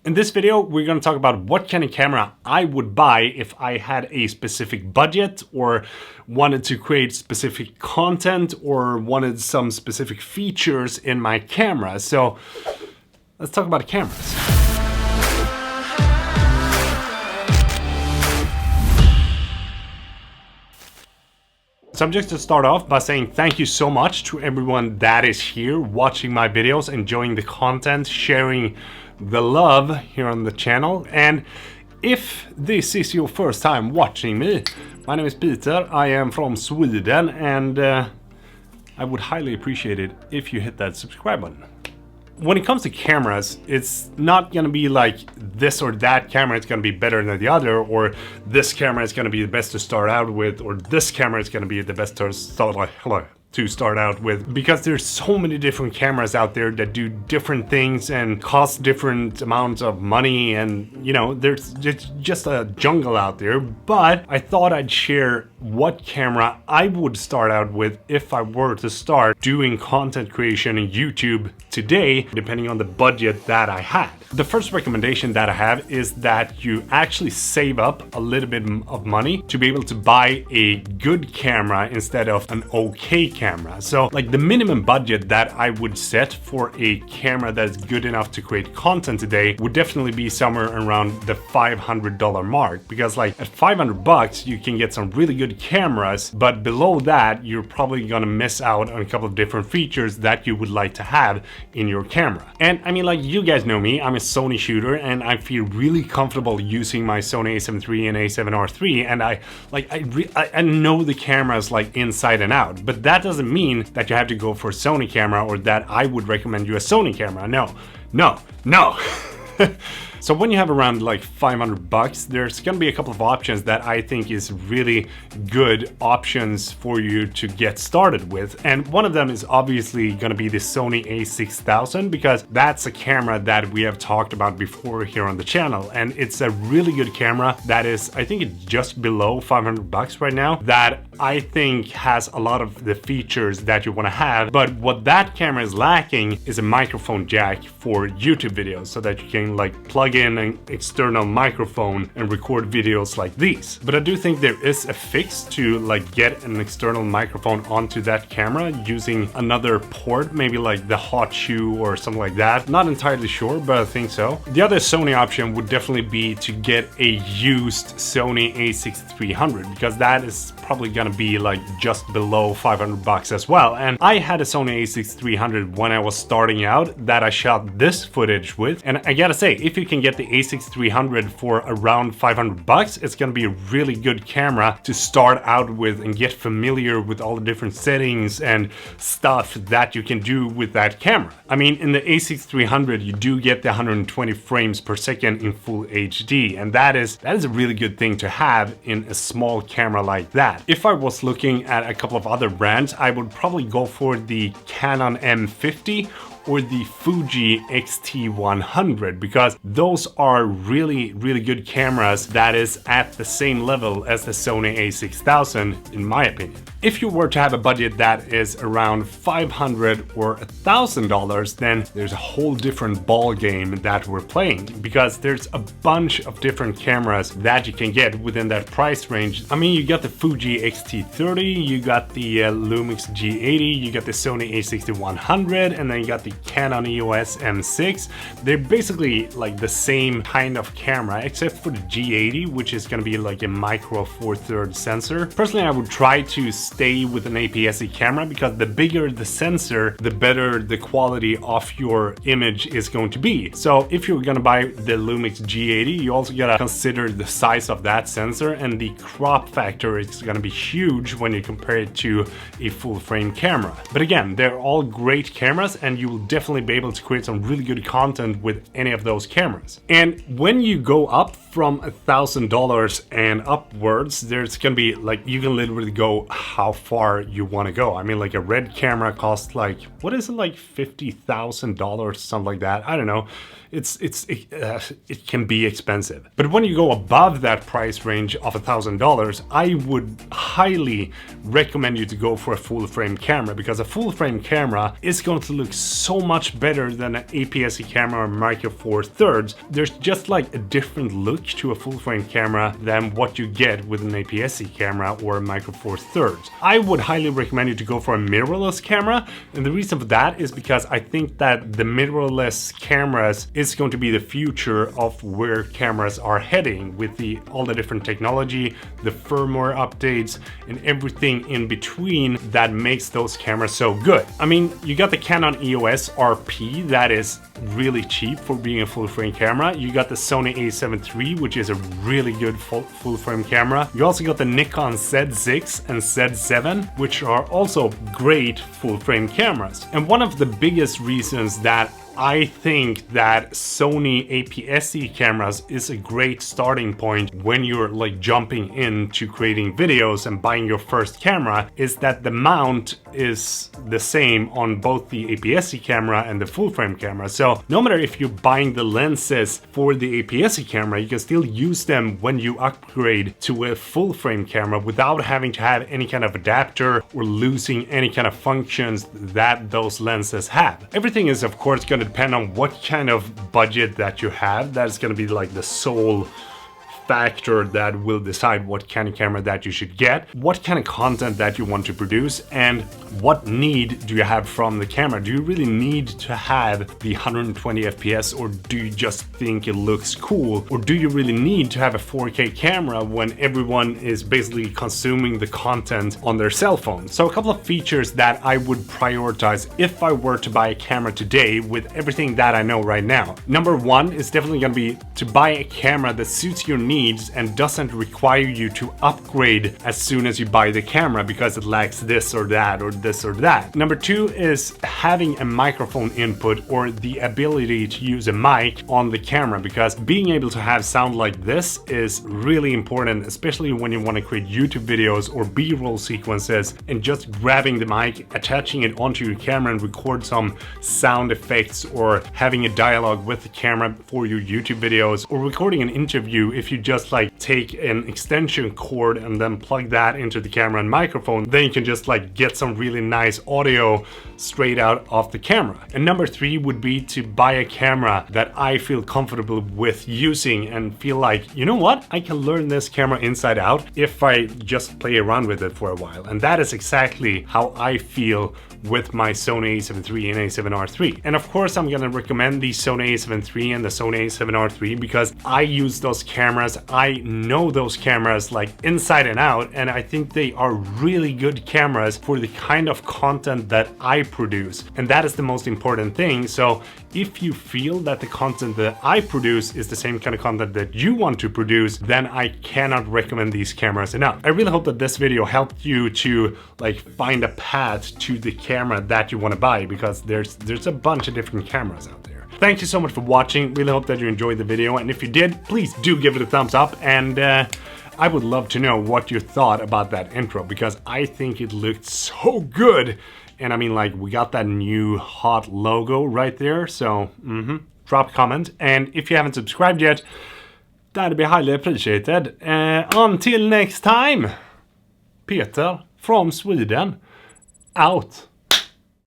In this video, we're going to talk about what kind of camera I would buy if I had a specific budget or wanted to create specific content or wanted some specific features in my camera. So let's talk about cameras. So I'm just to start off by saying thank you so much to everyone that is here watching my videos, enjoying the content, sharing the love here on the channel. And if this is your first time watching me, my name is Peter, I am from Sweden, and I would highly appreciate it if you hit that subscribe button. When it comes to cameras, it's not gonna be like this or that camera is gonna be better than the other, or this camera is gonna be the best to start out with, or this camera is gonna be the best to start out with, because there's so many different cameras out there that do different things and cost different amounts of money, and you know, there's just a jungle out there. But I thought I'd share what camera I would start out with if I were to start doing content creation in YouTube today, depending on the budget that I had. The first recommendation that I have is that you actually save up a little bit of money to be able to buy a good camera instead of an okay camera. So like the minimum budget that I would set for a camera that is good enough to create content today would definitely be somewhere around the $500 mark, because like at 500 bucks you can get some really good cameras, but below that you're probably gonna miss out on a couple of different features that you would like to have in your camera. And I mean, like, you guys know me, I'm a Sony shooter and I feel really comfortable using my Sony a7 III and a7R III, and I know the cameras like inside and out. But that doesn't mean that you have to go for a Sony camera, or that I would recommend you a Sony camera. No. So when you have around like 500 bucks, there's gonna be a couple of options that I think is really good options for you to get started with. And one of them is obviously gonna be the Sony a6000, because that's a camera that we have talked about before here on the channel. And it's a really good camera that is, I think it's just below 500 bucks right now, that I think has a lot of the features that you wanna have. But what that camera is lacking is a microphone jack for YouTube videos, so that you can like plug in an external microphone and record videos like these. But I do think there is a fix to like get an external microphone onto that camera using another port, maybe like the hot shoe or something like that. Not entirely sure, but I think so. The other Sony option would definitely be to get a used Sony a6300, because that is probably gonna be like just below 500 bucks as well. And I had a Sony a6300 when I was starting out that I shot this footage with, and I gotta say, if you can get the a6300 for around 500 bucks, it's gonna be a really good camera to start out with and get familiar with all the different settings and stuff that you can do with that camera. I mean, in the a6300 you do get the 120 frames per second in full HD, and that is a really good thing to have in a small camera like that. If I was looking at a couple of other brands, I would probably go for the Canon M50 or the Fuji X-T100, because those are really good cameras that is at the same level as the Sony a6000 in my opinion. If you were to have a budget that is around $500 or $1,000, then there's a whole different ball game that we're playing, because there's a bunch of different cameras that you can get within that price range. I mean, you got the Fuji X-T30, you got the Lumix G80, you got the Sony a6100, and then you got the Canon EOS M6. They're basically like the same kind of camera, except for the G80, which is going to be like a micro four thirds sensor. Personally, I would try to stay with an APS-C camera, because the bigger the sensor, the better the quality of your image is going to be. So if you're going to buy the Lumix G80, you also got to consider the size of that sensor, and the crop factor is going to be huge when you compare it to a full frame camera. But again, they're all great cameras, and you will definitely be able to create some really good content with any of those cameras. And when you go up from $1,000 and upwards, there's gonna be like, you can literally go how far you want to go. I mean, like a red camera costs like, what is it, like $50,000, something like that. I don't know. It can be expensive. But when you go above that price range of $1,000, I would highly recommend you to go for a full frame camera, because a full frame camera is going to look so much better than an APS-C camera or Micro Four Thirds. There's just like a different look to a full frame camera than what you get with an APS-C camera or a Micro Four Thirds. I would highly recommend you to go for a mirrorless camera, and the reason for that is because I think that the mirrorless cameras is going to be the future of where cameras are heading with all the different technology, the firmware updates, and everything in between that makes those cameras so good. I mean, you got the Canon EOS RP that is really cheap for being a full frame camera. You got the Sony a7 III, which is a really good full frame camera. You also got the Nikon Z6 and Z7, which are also great full frame cameras. And one of the biggest reasons that I think that Sony APS-C cameras is a great starting point when you're like jumping into creating videos and buying your first camera is that the mount is the same on both the APS-C camera and the full frame camera. So no matter if you're buying the lenses for the APS-C camera, you can still use them when you upgrade to a full frame camera without having to have any kind of adapter or losing any kind of functions that those lenses have. Everything is of course going to depend on what kind of budget that you have. That's going to be like the sole factor that will decide what kind of camera that you should get, what kind of content that you want to produce, and what need do you have from the camera. Do you really need to have the 120 FPS, or do you just think it looks cool? Or do you really need to have a 4K camera when everyone is basically consuming the content on their cell phone? So a couple of features that I would prioritize if I were to buy a camera today with everything that I know right now. Number one is definitely going to be to buy a camera that suits your needs and doesn't require you to upgrade as soon as you buy the camera because it lacks this or that or this or that. Number two is having a microphone input or the ability to use a mic on the camera, because being able to have sound like this is really important, especially when you want to create YouTube videos or B-roll sequences, and just grabbing the mic, attaching it onto your camera and record some sound effects, or having a dialogue with the camera for your YouTube videos, or recording an interview. If you just like take an extension cord and then plug that into the camera and microphone, then you can just like get some really nice audio straight out of the camera. And number three would be to buy a camera that I feel comfortable with using and feel like, you know what, I can learn this camera inside out if I just play around with it for a while. And that is exactly how I feel with my Sony a7 III and a7R III. And of course I'm gonna recommend the Sony a7 III and the Sony a7R III because I use those cameras. I know those cameras like inside and out, and I think they are really good cameras for the kind of content that I produce. And that is the most important thing. So if you feel that the content that I produce is the same kind of content that you want to produce, then I cannot recommend these cameras enough. I really hope that this video helped you to like find a path to the camera that you want to buy, because there's a bunch of different cameras out there. Thank you so much for watching. Really hope that you enjoyed the video, and if you did, please do give it a thumbs up, and I would love to know what you thought about that intro, because I think it looked so good. And I mean, like, we got that new hot logo right there, so drop a comment. And if you haven't subscribed yet, that'd be highly appreciated. Until next time, Peter from Sweden, out.